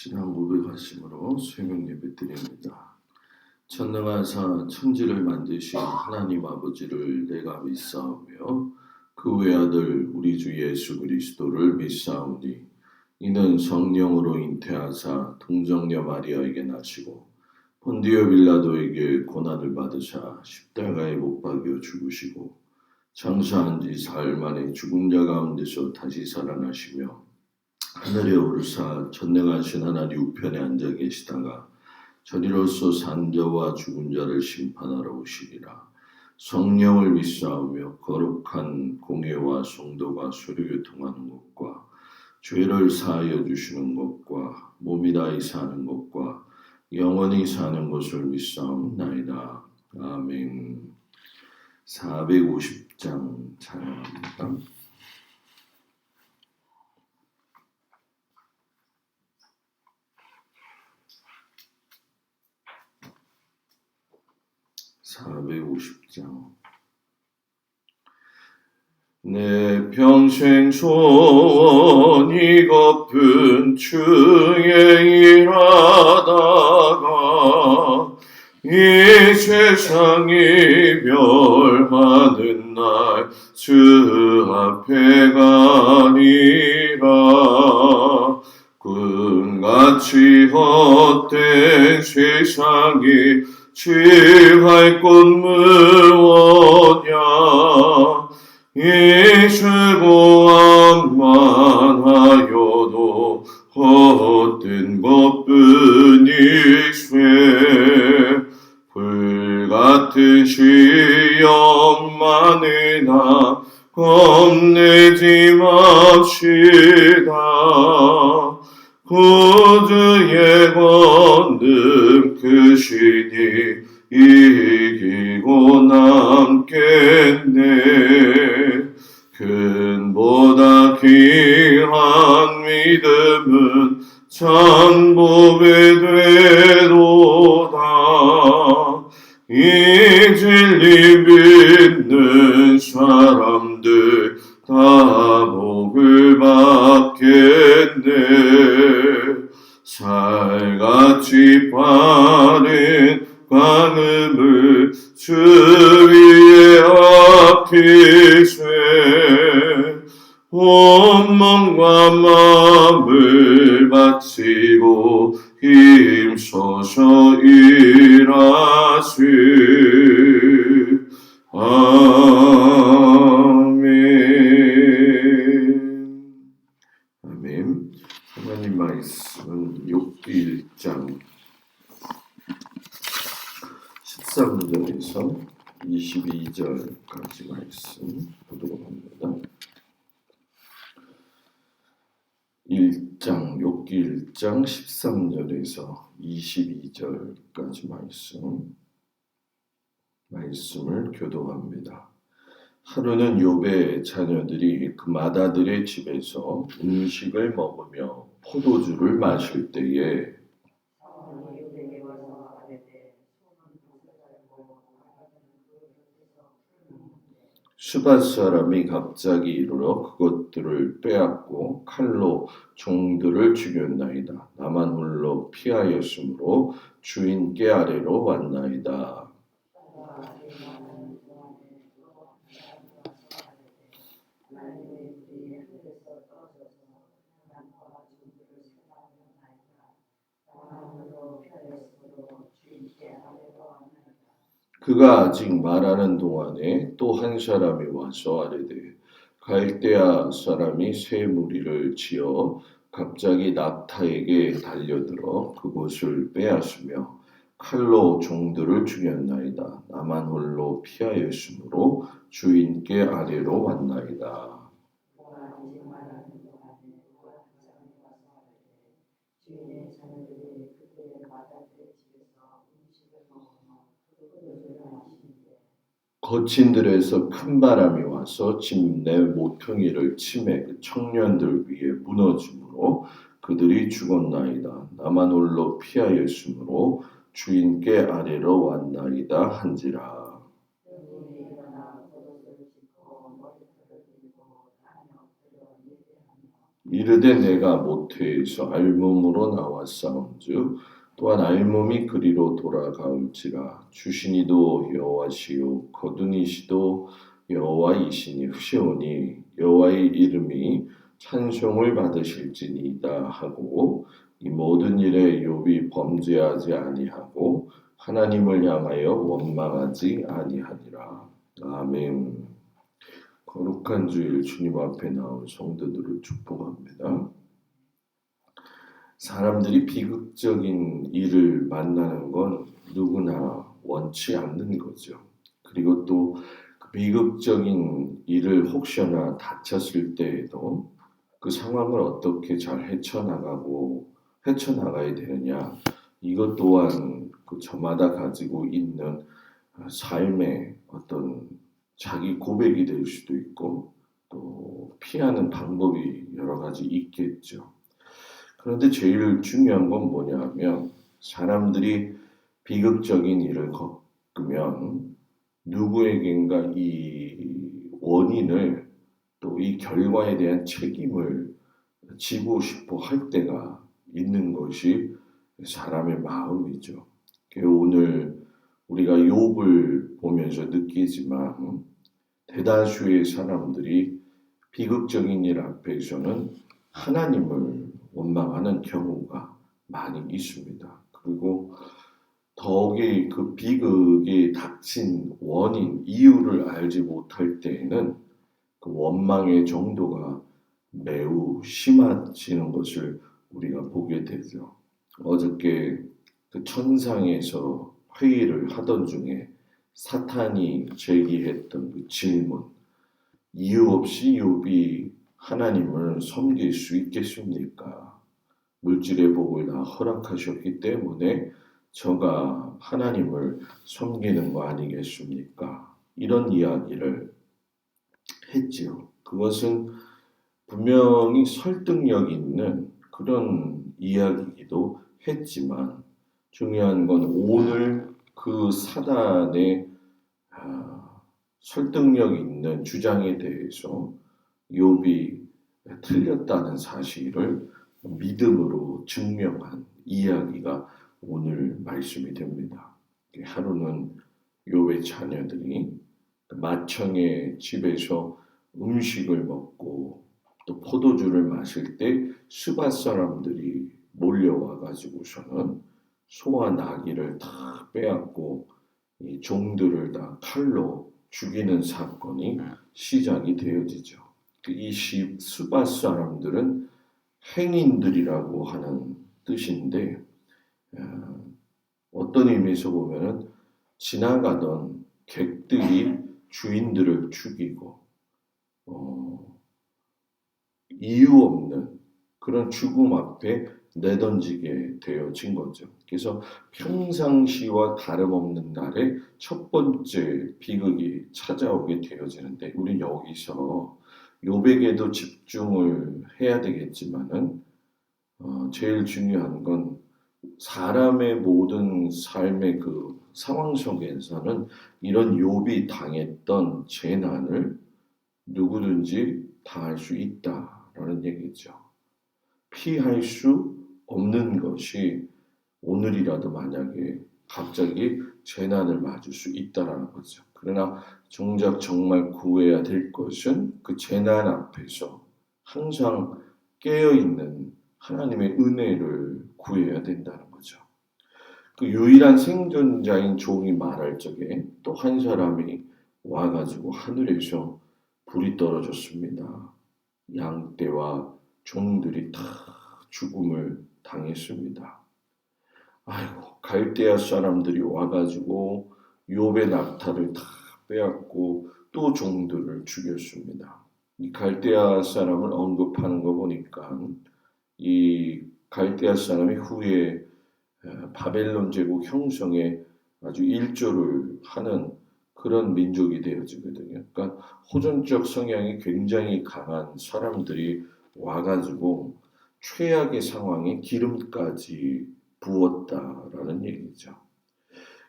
신앙 고백하심으로 새벽 예배 드립니다. 전능하사 천지를 만드신 하나님 아버지를 내가 믿사오며 그 외아들 우리 주 예수 그리스도를 믿사오니 이는 성령으로 잉태하사 동정녀 마리아에게 나시고 본디오 빌라도에게 고난을 받으사 십자가에 못 박여 죽으시고 장사한 지 사흘 만에 죽은 자 가운데서 다시 살아나시며 하늘에 오르사 전능하신 하나님 우편에 앉아 계시다가 저리로서 산 자와 죽은 자를 심판하러 오시리라. 성령을 믿사오며 거룩한 공예와 성도가 서로 교통하는 것과 죄를 사하여 주시는 것과 몸이 다히 사는 것과 영원히 사는 것을 믿사옵나이다. 아멘. 450장 찬양합니다. 내 평생 소원이 거푼 주의 일하다가 이 세상이 멸하는 날 주 앞에 가니라. 꿈같이 헛된 세상이 취할 곳 무엇냐. 이 즐거움만 하여도 헛된 것뿐이세. 불같은 시험만이나 겁내지 맙시다. 구주의 권능 크시니 이기고 남겠네. 근보다 귀한 믿음은 천복이 되도다. 이 진리 믿는 사람들 다 복을 받겠네. 살같이 바른 관음을 주 위에 앞히세. 온 몸과 마음을 바치고 힘써서 일하시. 아멘. 아멘. 하나님 말씀은 욥기 1장 13절에서 22절까지 말씀 보도록 합니다. 욥기 1장 13절에서 22절까지 말씀을 교도합니다. 하루는 욥의 자녀들이 그 맏아들의 집에서 음식을 먹으며 포도주를 마실 때에 수밧 사람이 갑자기 이르러 그것들을 빼앗고 칼로 종들을 죽였나이다. 나만 홀로 피하였으므로 주인께 아래로 왔나이다. 그가 아직 말하는 동안에 또 한 사람이 와서 아뢰되 갈대아 사람이 새 무리를 지어 갑자기 낙타에게 달려들어 그곳을 빼앗으며 칼로 종들을 죽였나이다. 나만 홀로 피하였으므로 주인께 아래로 왔나이다. 거친 들에서 큰 바람이 와서 집 내 모퉁이를 치매 그 청년들 위에 무너지므로 그들이 죽었나이다. 나만 홀로 피하였으므로 주인께 아래로 왔나이다 한지라. 이르되 내가 모태에서 알몸으로 나왔사온즉 또한 알몸이 그리로 돌아가올지라. 주시니도 여호와시요 거두니시도 여호와이시니 후시오니 여호와의 이름이 찬송을 받으실지니이다 하고, 이 모든 일에 욥이 범죄하지 아니하고 하나님을 향하여 원망하지 아니하니라. 아멘. 거룩한 주일 주님 앞에 나온 성도들을 축복합니다. 사람들이 비극적인 일을 만나는 건 누구나 원치 않는 거죠. 그리고 또 그 비극적인 일을 혹시나 닥쳤을 때에도 그 상황을 어떻게 잘 헤쳐나가야 되느냐, 이것 또한 그 저마다 가지고 있는 삶의 어떤 자기 고백이 될 수도 있고 또 피하는 방법이 여러 가지 있겠죠. 그런데 제일 중요한 건 뭐냐면, 사람들이 비극적인 일을 겪으면 누구에겐가 이 원인을 또 이 결과에 대한 책임을 지고 싶어 할 때가 있는 것이 사람의 마음이죠. 오늘 우리가 욥을 보면서 느끼지만 대다수의 사람들이 비극적인 일 앞에서는 하나님을 원망하는 경우가 많이 있습니다. 그리고 더욱이 그 비극이 닥친 원인, 이유를 알지 못할 때에는 그 원망의 정도가 매우 심해지는 것을 우리가 보게 되죠. 어저께 그 천상에서 회의를 하던 중에 사탄이 제기했던 그 질문, 이유 없이 욥이 하나님을 섬길 수 있겠습니까? 물질의 복을 다 허락하셨기 때문에 저가 하나님을 섬기는 거 아니겠습니까? 이런 이야기를 했지요. 그것은 분명히 설득력 있는 그런 이야기이기도 했지만, 중요한 건 오늘 그 사단의 설득력 있는 주장에 대해서 욥이 틀렸다는 사실을 믿음으로 증명한 이야기가 오늘 말씀이 됩니다. 하루는 욥의 자녀들이 맏형의 집에서 음식을 먹고 또 포도주를 마실 때 스밧 사람들이 몰려와 가지고서는 소와 나귀를 다 빼앗고 이 종들을 다 칼로 죽이는 사건이 시작이 되어지죠. 이 스밧 사람들은 행인들이라고 하는 뜻인데, 어떤 의미에서 보면은 지나가던 객들이 주인들을 죽이고 이유 없는 그런 죽음 앞에 내던지게 되어진 거죠. 그래서 평상시와 다름없는 날에 첫 번째 비극이 찾아오게 되어지는데, 우리 여기서 욥에게도 집중을 해야 되겠지만은 제일 중요한 건 사람의 모든 삶의 그 상황 속에서는 이런 욥이 당했던 재난을 누구든지 당할 수 있다라는 얘기죠. 피할 수 없는 것이 오늘이라도 만약에 갑자기 재난을 맞을 수 있다라는 거죠. 그러나 정작 정말 구해야 될 것은 그 재난 앞에서 항상 깨어있는 하나님의 은혜를 구해야 된다는 거죠. 그 유일한 생존자인 종이 말할 적에 또 한 사람이 와가지고 하늘에서 불이 떨어졌습니다. 양떼와 종들이 다 죽음을 당했습니다. 아이고, 갈대아 사람들이 와가지고 욥의 낙타를 다 빼앗고 또 종들을 죽였습니다. 이 갈대아 사람을 언급하는 거 보니까 이 갈대아 사람이 후에 바벨론 제국 형성에 아주 일조를 하는 그런 민족이 되어지거든요. 그러니까 호전적 성향이 굉장히 강한 사람들이 와가지고 최악의 상황에 기름까지 부었다라는 얘기죠.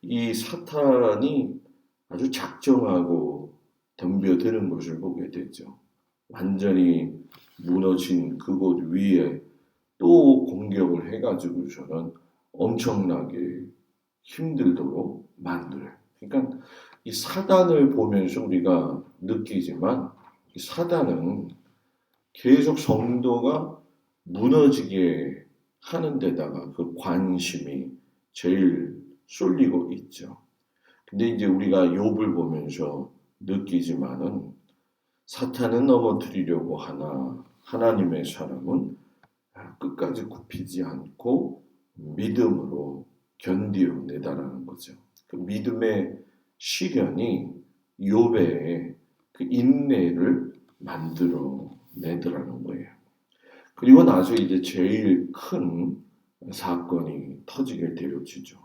이 사탄이 아주 작정하고 덤벼드는 것을 보게 되죠. 완전히 무너진 그곳 위에 또 공격을 해가지고서는 엄청나게 힘들도록 만들어요. 그러니까 이 사단을 보면서 우리가 느끼지만 이 사단은 계속 성도가 무너지게 하는 데다가 그 관심이 제일 쏠리고 있죠. 근데 이제 우리가 욥을 보면서 느끼지만은 사탄은 넘어뜨리려고 하나 하나님의 사람은 끝까지 굽히지 않고 믿음으로 견디어내다라는 거죠. 그 믿음의 시련이 욥의 그 인내를 만들어 내더라는 거예요. 그리고 나서 이제 제일 큰 사건이 터지게 되어지죠.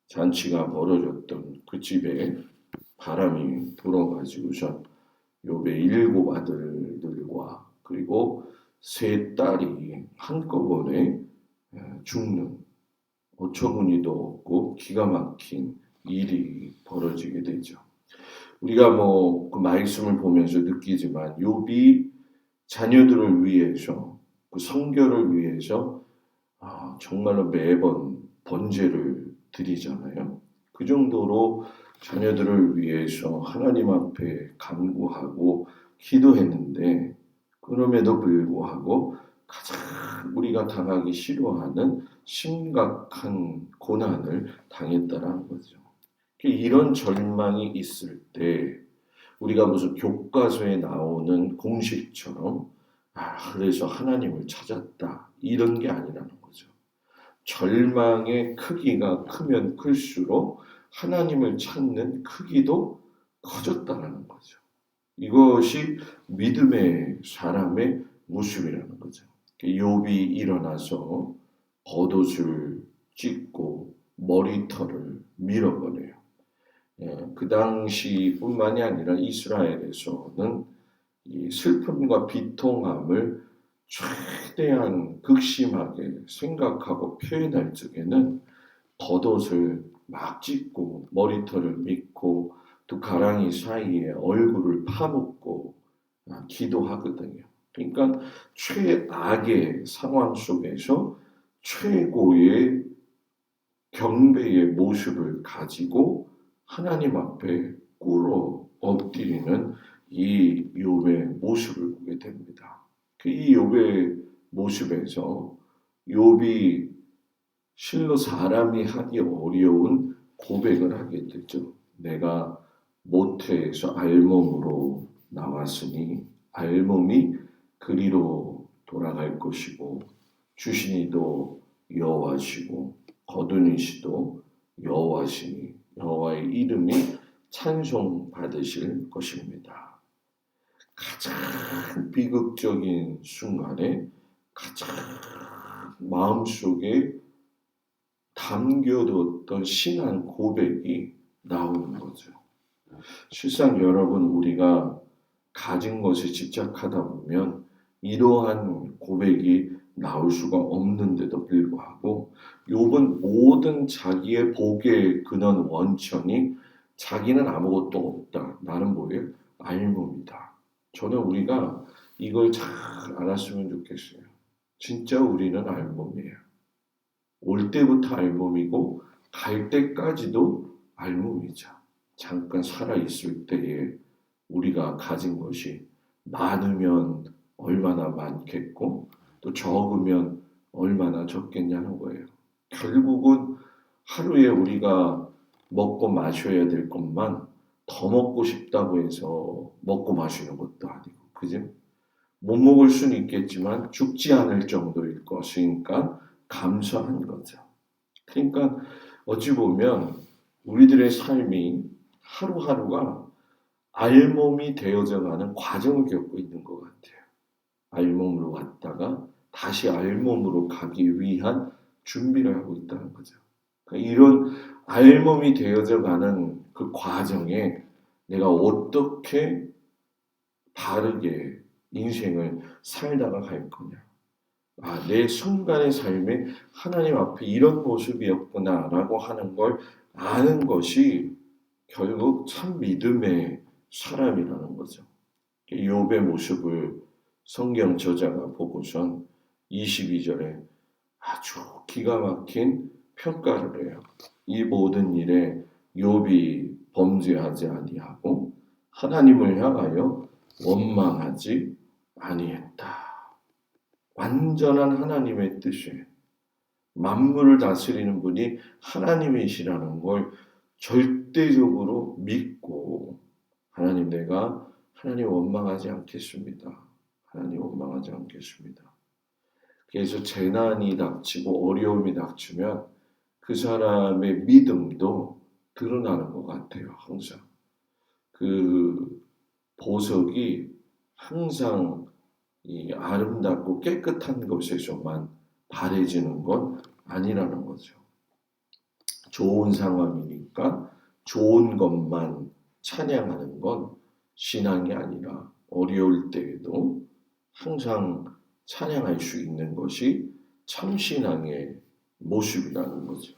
잔치가 벌어졌던 그 집에 바람이 불어가지고서 욥의 7 아들들과 그리고 3 딸이 한꺼번에 죽는 어처구니도 없고 기가 막힌 일이 벌어지게 되죠. 우리가 뭐 그 말씀을 보면서 느끼지만 욥이 자녀들을 위해서 그 성결을 위해서 정말로 매번 번제를 드리잖아요. 그 정도로 자녀들을 위해서 하나님 앞에 간구하고 기도했는데 그럼에도 불구하고 가장 우리가 당하기 싫어하는 심각한 고난을 당했다라는 거죠. 이런 절망이 있을 때 우리가 무슨 교과서에 나오는 공식처럼 그래서 하나님을 찾았다 이런 게 아니라는 거죠. 절망의 크기가 크면 클수록 하나님을 찾는 크기도 커졌다는 거죠. 이것이 믿음의 사람의 모습이라는 거죠. 욥이 일어나서 겉옷을 찢고 머리털을 밀어버려요. 그 당시뿐만이 아니라 이스라엘에서는 이 슬픔과 비통함을 최대한 극심하게 생각하고 표현할 적에는 겉옷을 막 찢고 머리털을 밀고 두 가랑이 사이에 얼굴을 파묻고 기도하거든요. 그러니까 최악의 상황 속에서 최고의 경배의 모습을 가지고 하나님 앞에 꿇어 엎드리는 이 욥의 모습을 보게 됩니다. 이 욥의 모습에서 욥이 실로 사람이 하기 어려운 고백을 하게 되죠. 내가 모태에서 알몸으로 나왔으니 알몸이 그리로 돌아갈 것이고 주신이도 여호와시고 거두니시도 여호와시니 여호와의 이름이 찬송받으실 것입니다. 가장 비극적인 순간에 가장 마음속에 담겨뒀던 신앙 고백이 나오는 거죠. 실상 여러분 우리가 가진 것에 집착하다 보면 이러한 고백이 나올 수가 없는데도 불구하고 욥은 모든 자기의 복의 근원 원천이 자기는 아무것도 없다. 나는 뭐예요? 알몸이다. 저는 우리가 이걸 잘 알았으면 좋겠어요. 진짜 우리는 알몸이에요. 올 때부터 알몸이고 갈 때까지도 알몸이죠. 잠깐 살아있을 때에 우리가 가진 것이 많으면 얼마나 많겠고 또 적으면 얼마나 적겠냐는 거예요. 결국은 하루에 우리가 먹고 마셔야 될 것만 더 먹고 싶다고 해서 먹고 마시는 것도 아니고, 그죠? 못 먹을 수는 있겠지만 죽지 않을 정도일 것이니까 감사한 거죠. 그러니까 어찌 보면 우리들의 삶이 하루하루가 알몸이 되어져가는 과정을 겪고 있는 것 같아요. 알몸으로 왔다가 다시 알몸으로 가기 위한 준비를 하고 있다는 거죠. 그러니까 이런 알몸이 되어져가는 그 과정에 내가 어떻게 바르게 인생을 살다가 갈 거냐. 내 순간의 삶에 하나님 앞에 이런 모습이었구나라고 하는 걸 아는 것이 결국 참 믿음의 사람이라는 거죠. 욥의 모습을 성경 저자가 보고선 22절에 아주 기가 막힌 평가를 해요. 이 모든 일에 욥이 범죄하지 아니하고 하나님을 향하여 원망하지 아니했다. 완전한 하나님의 뜻에 만물을 다스리는 분이 하나님이시라는 걸 절대적으로 믿고 내가 하나님 원망하지 않겠습니다. 하나님 원망하지 않겠습니다. 그래서 재난이 닥치고 어려움이 닥치면 그 사람의 믿음도 드러나는 것 같아요. 항상 그 보석이 항상 이 아름답고 깨끗한 것에서만 바래지는 건 아니라는 거죠. 좋은 상황이니까 좋은 것만 찬양하는 건 신앙이 아니라 어려울 때에도 항상 찬양할 수 있는 것이 참신앙의 모습이라는 거죠.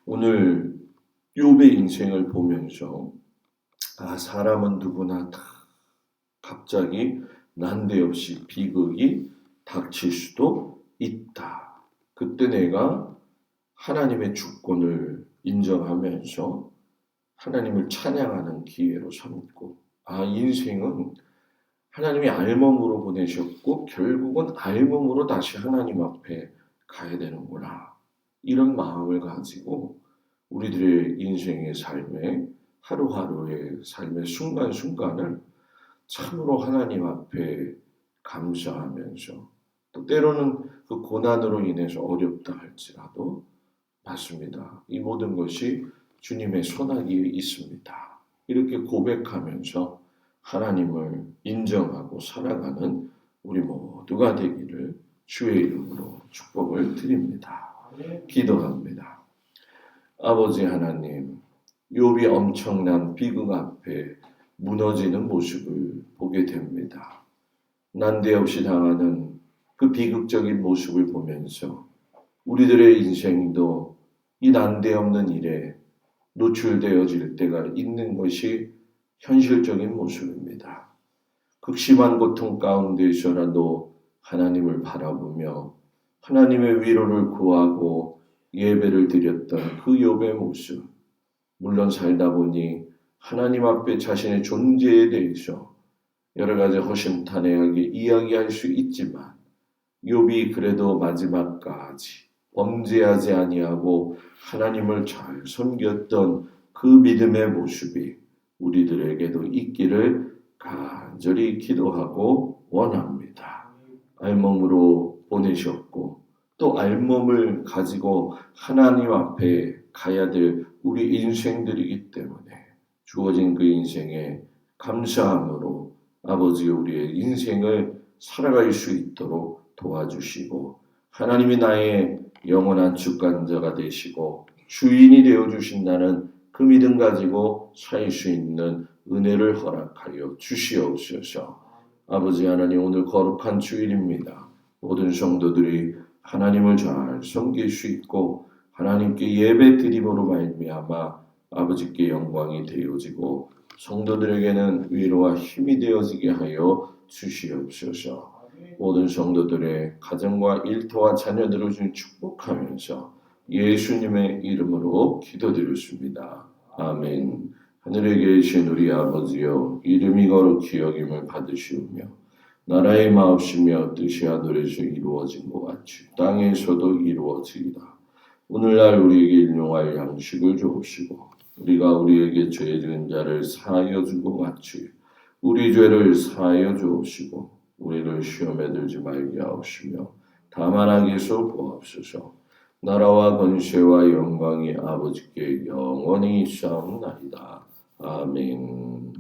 오늘 욥의 인생을 보면서 사람은 누구나 다 갑자기 난데없이 비극이 닥칠 수도 있다. 그때 내가 하나님의 주권을 인정하면서 하나님을 찬양하는 기회로 삼고 인생은 하나님이 알몸으로 보내셨고 결국은 알몸으로 다시 하나님 앞에 가야 되는구나. 이런 마음을 가지고 우리들의 인생의 삶에 하루하루의 삶의 순간순간을 참으로 하나님 앞에 감사하면서 또 때로는 그 고난으로 인해서 어렵다 할지라도 맞습니다. 이 모든 것이 주님의 손아귀에 있습니다. 이렇게 고백하면서 하나님을 인정하고 살아가는 우리 모두가 되기를 주의 이름으로 축복을 드립니다. 기도합니다. 아버지 하나님, 욥이 엄청난 비극 앞에 무너지는 모습을 보게 됩니다. 난데없이 당하는 그 비극적인 모습을 보면서 우리들의 인생도 이 난데없는 일에 노출되어질 때가 있는 것이 현실적인 모습입니다. 극심한 고통 가운데서라도 하나님을 바라보며 하나님의 위로를 구하고 예배를 드렸던 그 욥의 모습, 물론 살다 보니 하나님 앞에 자신의 존재에 대해서 여러 가지 허심탄회하게 이야기할 수 있지만 욥이 그래도 마지막까지 범죄하지 아니하고 하나님을 잘 섬겼던 그 믿음의 모습이 우리들에게도 있기를 간절히 기도하고 원합니다. 알몸으로 보내셨고 또 알몸을 가지고 하나님 앞에 가야 될 우리 인생들이기 때문에 주어진 그 인생에 감사함으로 아버지 우리의 인생을 살아갈 수 있도록 도와주시고 하나님이 나의 영원한 주권자가 되시고 주인이 되어주신다는 그 믿음 가지고 살 수 있는 은혜를 허락하여 주시옵소서. 아버지 하나님 오늘 거룩한 주일입니다. 모든 성도들이 하나님을 잘 섬길 수 있고 하나님께 예배 드림으로 말미암아 아버지께 영광이 되어지고 성도들에게는 위로와 힘이 되어지게 하여 주시옵소서. 모든 성도들의 가정과 일터와 자녀들을 좀 축복하면서 예수님의 이름으로 기도드렸습니다. 아멘. 하늘에 계신 우리 아버지여 이름이 거룩히 여김을 받으시오며 나라의 마옵시며 뜻이 하늘에서 이루어진 것 같이 땅에서도 이루어지리다. 오늘날 우리에게 일용할 양식을 주옵시고 우리가 우리에게 죄 지은 자를 사하여 준 것 같이 우리 죄를 사하여 주옵시고 우리를 시험에 들지 말게 하옵시며 다만 악에서 구하옵소서. 나라와 권세와 영광이 아버지께 영원히 있사옵나이다. 아멘.